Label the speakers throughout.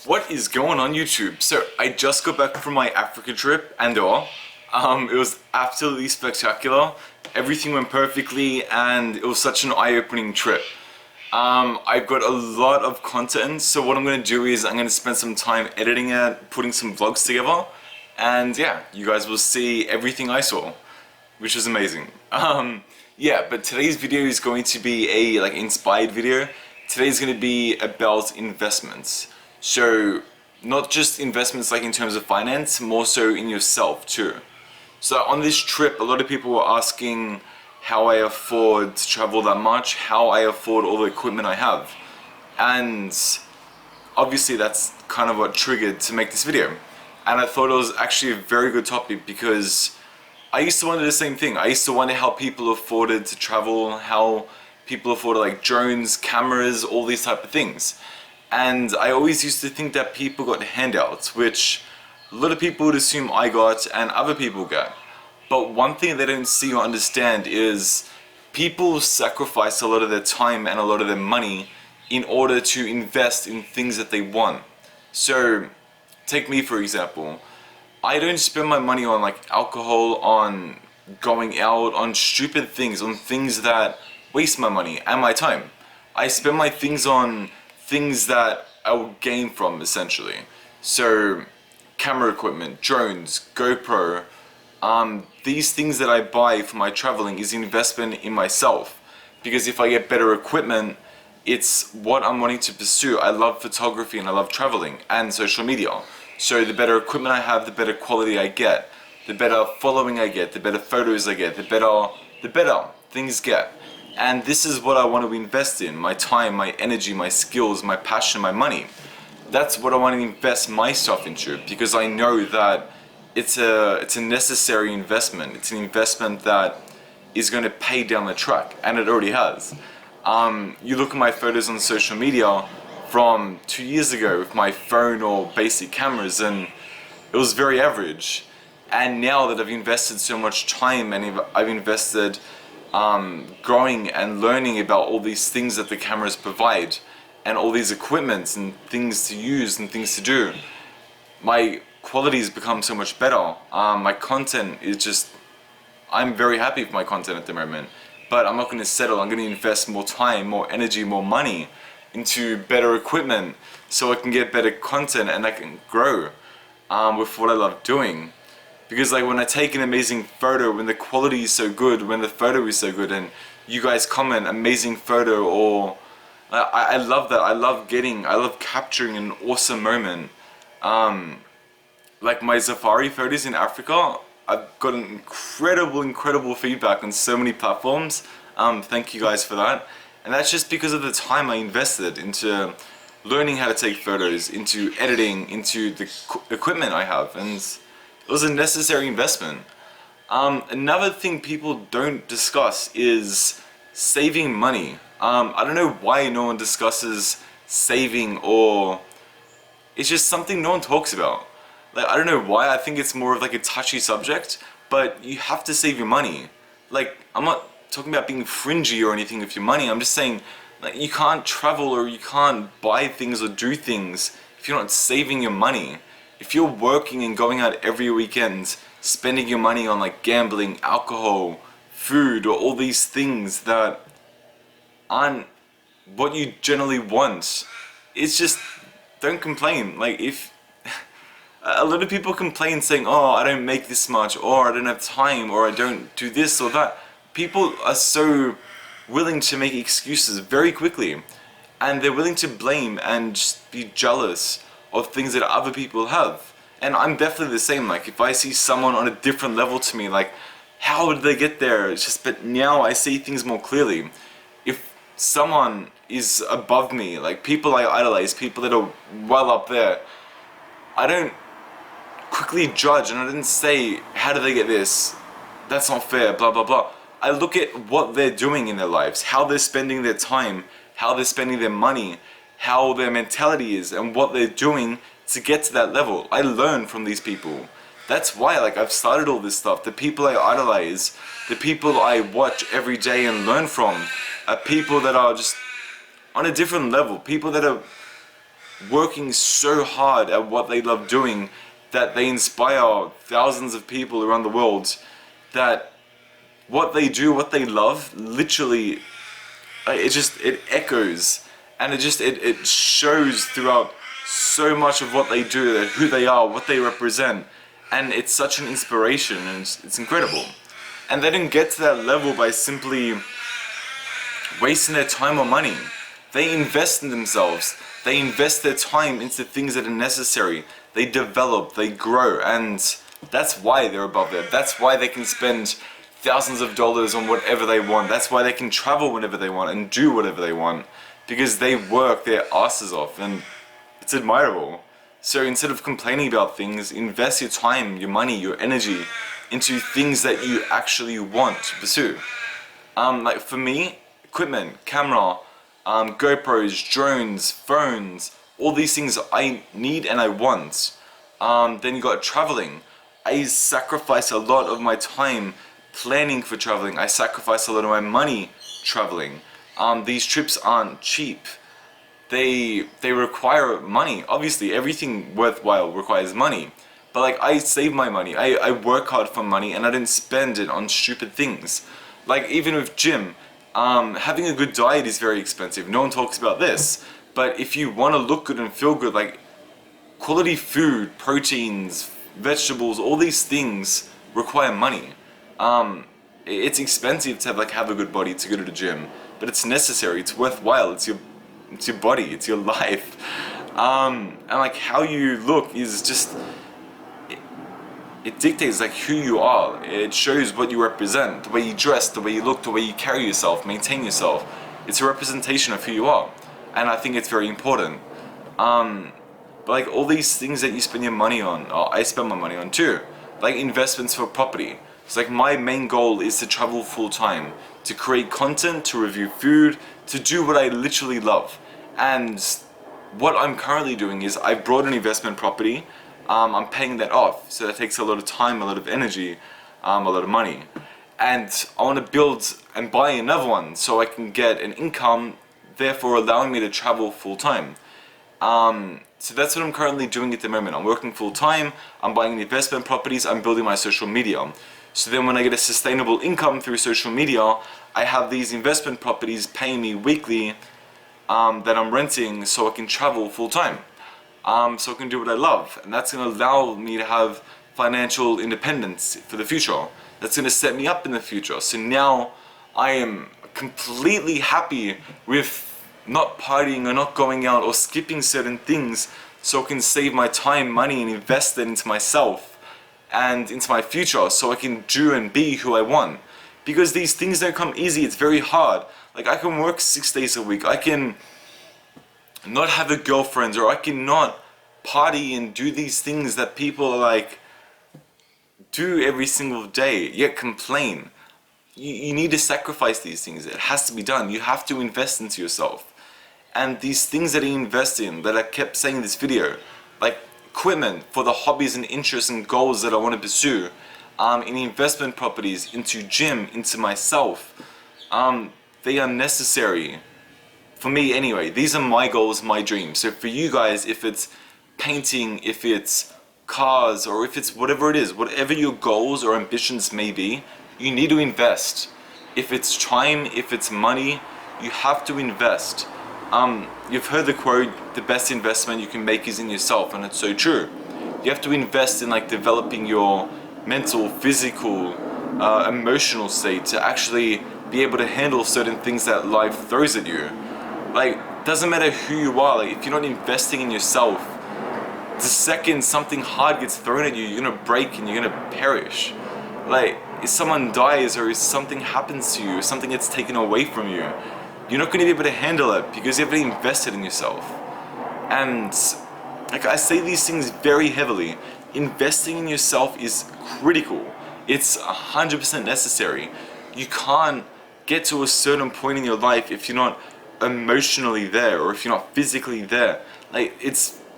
Speaker 1: What is going on YouTube? So I just got back from my Africa trip, Andor. It was absolutely spectacular. Everything went perfectly and it was such an eye-opening trip. I've got a lot of content, so what I'm going to do is I'm going to spend some time editing it, putting some vlogs together, and yeah, you guys will see everything I saw, which is amazing. Yeah, but today's video is going to be a inspired video. Today's going to be about investments. So not just investments like in terms of finance, more so in yourself too. So on this trip, a lot of people were asking how I afford to travel that much, how I afford all the equipment I have. And obviously that's kind of what triggered to make this video. And I thought it was actually a very good topic because I used to wonder the same thing. I used to wonder how people afforded to travel, how people afforded like drones, cameras, all these type of things. And I always used to think that people got handouts, which a lot of people would assume I got and other people got. But one thing they don't see or understand is people sacrifice a lot of their time and a lot of their money in order to invest in things that they want. So take me for example. I don't spend my money on like alcohol, on going out, on stupid things, on things that waste my money and my time. I spend my things on things that I will gain from, essentially. So camera equipment, drones, GoPro, these things that I buy for my traveling is investment in myself. Because if I get better equipment, it's what I'm wanting to pursue. I love photography and I love traveling and social media. So the better equipment I have, the better quality I get, the better following I get, the better photos I get, the better things get. And this is what I want to invest in, my time, my energy, my skills, my passion, my money. That's what I want to invest my stuff into because I know that it's a necessary investment. It's an investment that is going to pay down the track, and it already has. You look at my photos on social media from 2 years ago with my phone or basic cameras and it was very average. And now that I've invested so much time and I've invested growing and learning about all these things that the cameras provide and all these equipments and things to use and things to do, my quality has become so much better. My content is just, I'm very happy with my content at the moment, but I'm not going to settle. I'm going to invest more time, more energy, more money into better equipment so I can get better content and I can grow with what I love doing. Because like when I take an amazing photo, when the quality is so good, when the photo is so good and you guys comment amazing photo, or I love that. I love capturing an awesome moment. Like my safari photos in Africa, I've gotten incredible feedback on so many platforms. Thank you guys for that. And that's just because of the time I invested into learning how to take photos, into editing, into the equipment I have, and it was a necessary investment. Another thing people don't discuss is saving money. I don't know why no one discusses saving, or it's just something no one talks about. Like, I don't know why. I think it's more of like a touchy subject, but you have to save your money. Like, I'm not talking about being fringy or anything with your money. I'm just saying, like, you can't travel or you can't buy things or do things if you're not saving your money. If you're working and going out every weekend, spending your money on like gambling, alcohol, food, or all these things that aren't what you generally want, it's just, don't complain. Like, if a lot of people complain saying, oh, I don't make this much, or I don't have time, or I don't do this or that. People are so willing to make excuses very quickly, and they're willing to blame and just be jealous of things that other people have. And I'm definitely the same. Like, if I see someone on a different level to me, like, how did they get there? It's just, but now I see things more clearly. If someone is above me, like people I idolize, people that are well up there, I don't quickly judge and I didn't say, how did they get this? That's not fair, blah blah blah. I look at what they're doing in their lives, how they're spending their time, how they're spending their money, how their mentality is, and what they're doing to get to that level. I learn from these people. That's why, like, I've started all this stuff. The people I idolize, the people I watch every day and learn from, are people that are just on a different level. People that are working so hard at what they love doing that they inspire thousands of people around the world, that what they do, what they love, literally, it echoes, and it shows throughout so much of what they do, that who they are, what they represent, and it's such an inspiration, and it's incredible. And they didn't get to that level by simply wasting their time or money. They invest in themselves. They invest their time into things that are necessary. They develop, they grow, and that's why they're above there. That's why they can spend thousands of dollars on whatever they want. That's why they can travel whenever they want and do whatever they want, because they work their asses off, and it's admirable. So instead of complaining about things, invest your time, your money, your energy into things that you actually want to pursue. Like for me, equipment, camera, GoPros, drones, phones, all these things I need and I want. Then you got traveling. I sacrifice a lot of my time planning for traveling. I sacrifice a lot of my money traveling. These trips aren't cheap. They require money. Obviously, everything worthwhile requires money. But like, I save my money. I work hard for money, and I didn't spend it on stupid things. Like even with gym, having a good diet is very expensive. No one talks about this. But if you want to look good and feel good, like quality food, proteins, vegetables, all these things require money. It's expensive to have a good body, to go to the gym, but it's necessary. It's worthwhile. It's your body. It's your life. And like how you look is just, it dictates like who you are. It shows what you represent, the way you dress, the way you look, the way you carry yourself, maintain yourself. It's a representation of who you are, and I think it's very important. But like all these things that you spend your money on, I spend my money on too. Like investments for property. It's like my main goal is to travel full time, to create content, to review food, to do what I literally love. And what I'm currently doing is I brought an investment property. I'm paying that off, so that takes a lot of time, a lot of energy, a lot of money. And I want to build and buy another one so I can get an income, therefore allowing me to travel full time. So that's what I'm currently doing at the moment. I'm working full time, I'm buying investment properties, I'm building my social media. So then when I get a sustainable income through social media, I have these investment properties paying me weekly that I'm renting so I can travel full time. So I can do what I love, and that's going to allow me to have financial independence for the future. That's going to set me up in the future. So now I am completely happy with not partying or not going out or skipping certain things, so I can save my time, money, and invest it into myself and into my future, so I can do and be who I want. Because these things don't come easy. It's very hard. Like I can work 6 days a week. I can not have a girlfriend, or I can not party and do these things that people like do every single day, yet complain. You need to sacrifice these things. It has to be done. You have to invest into yourself. And these things that I invest in, that I kept saying in this video, like equipment for the hobbies and interests and goals that I want to pursue, in investment properties, into gym, into myself, they are necessary. For me anyway, these are my goals, my dreams. So for you guys, if it's painting, if it's cars, or if it's whatever it is, whatever your goals or ambitions may be, you need to invest. If it's time, if it's money, you have to invest. You've heard the quote, the best investment you can make is in yourself, and it's so true. You have to invest in like developing your mental, physical, emotional state to actually be able to handle certain things that life throws at you. Like, doesn't matter who you are, like if you're not investing in yourself, the second something hard gets thrown at you, you're gonna break and you're gonna perish. Like, if someone dies or if something happens to you, if something gets taken away from you, you're not gonna be able to handle it because you haven't invested in yourself. And like I say these things very heavily, investing in yourself is critical. It's 100% necessary. You can't get to a certain point in your life if you're not emotionally there, or if you're not physically there. Like,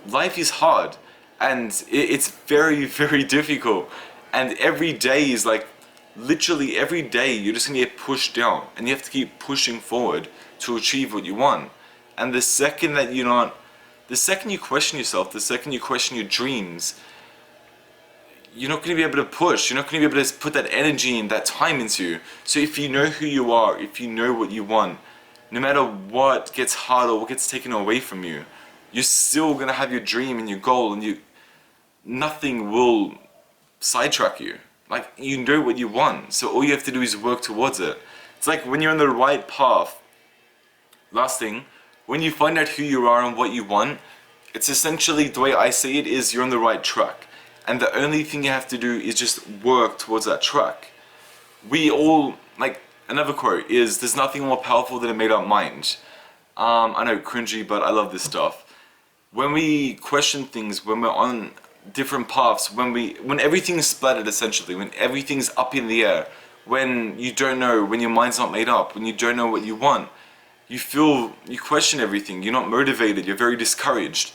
Speaker 1: life is hard, and it's very, very difficult, and every day is like, literally every day you're just gonna get pushed down, and you have to keep pushing forward to achieve what you want. And the second that you're not The second you question yourself, the second you question your dreams, you're not going to be able to push. You're not going to be able to put that energy and that time into. So if you know who you are, if you know what you want, no matter what gets hard or what gets taken away from you, you're still going to have your dream and your goal, and nothing will sidetrack you. Like, you know what you want, so all you have to do is work towards it. It's like when you're on the right path. Last thing, when you find out who you are and what you want, it's essentially, the way I see it, is you're on the right track. And the only thing you have to do is just work towards that track. We all, like, another quote is, there's nothing more powerful than a made up mind. I know, cringy, but I love this stuff. When we question things, when we're on different paths, when everything's splattered essentially, when everything's up in the air, when you don't know, when your mind's not made up, when you don't know what you want, you question everything, you're not motivated, you're very discouraged.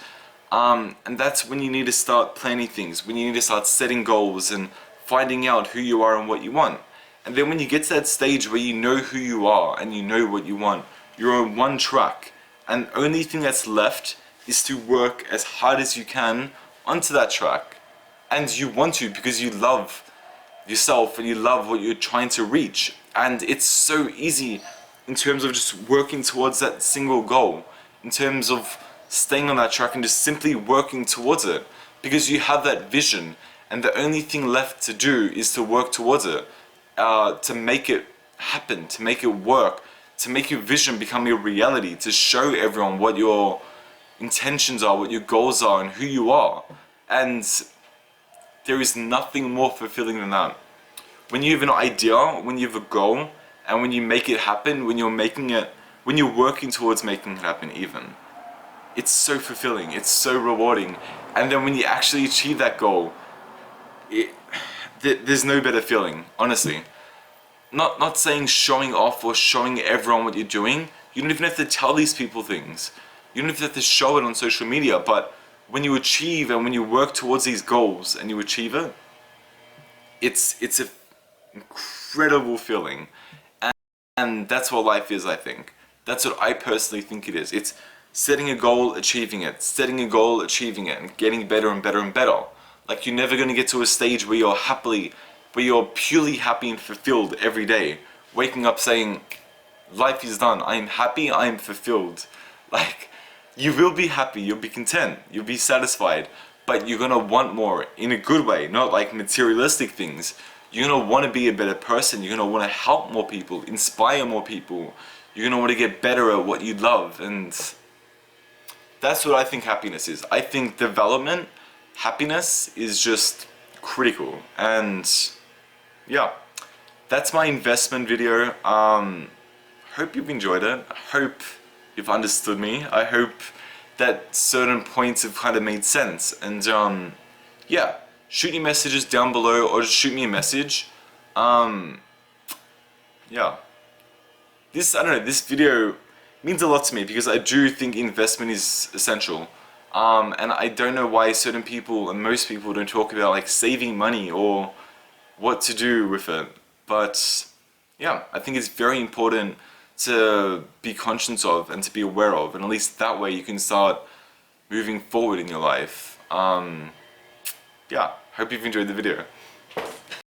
Speaker 1: And that's when you need to start planning things, when you need to start setting goals and finding out who you are and what you want. And then when you get to that stage where you know who you are and you know what you want, you're on one track, and the only thing that's left is to work as hard as you can onto that track. And you want to, because you love yourself and you love what you're trying to reach. And it's so easy in terms of just working towards that single goal, in terms of staying on that track and just simply working towards it, because you have that vision, and the only thing left to do is to work towards it, to make it happen, to make it work, to make your vision become your reality, to show everyone what your intentions are, what your goals are, and who you are. And there is nothing more fulfilling than that. When you have an idea, when you have a goal, and when you make it happen, when you're working towards making it happen even, it's so fulfilling, it's so rewarding. And then when you actually achieve that goal, there's no better feeling, honestly. Not saying showing off or showing everyone what you're doing. You don't even have to tell these people things. You don't even have to show it on social media, but when you achieve and when you work towards these goals and you achieve it, it's an incredible feeling. And that's what life is, I think. That's what I personally think it is. It's setting a goal, achieving it, setting a goal, achieving it, and getting better and better and better. Like, you're never going to get to a stage where you're purely happy and fulfilled every day. Waking up saying, life is done, I am happy, I am fulfilled. Like, you will be happy, you'll be content, you'll be satisfied, but you're gonna want more in a good way, not like materialistic things. You're gonna want to be a better person, you're gonna want to help more people, inspire more people, you're gonna want to get better at what you love, and that's what I think happiness is. I think development, happiness is just critical. And yeah, that's my investment video. Hope you've enjoyed it. I hope you've understood me. I hope that certain points have kind of made sense. And yeah, shoot your messages down below, or just shoot me a message. Yeah, I don't know, this video means a lot to me, because I do think investment is essential. And I don't know why certain people, and most people, don't talk about like saving money or what to do with it. But yeah, I think it's very important to be conscious of and to be aware of, and at least that way you can start moving forward in your life. Yeah, hope you've enjoyed the video.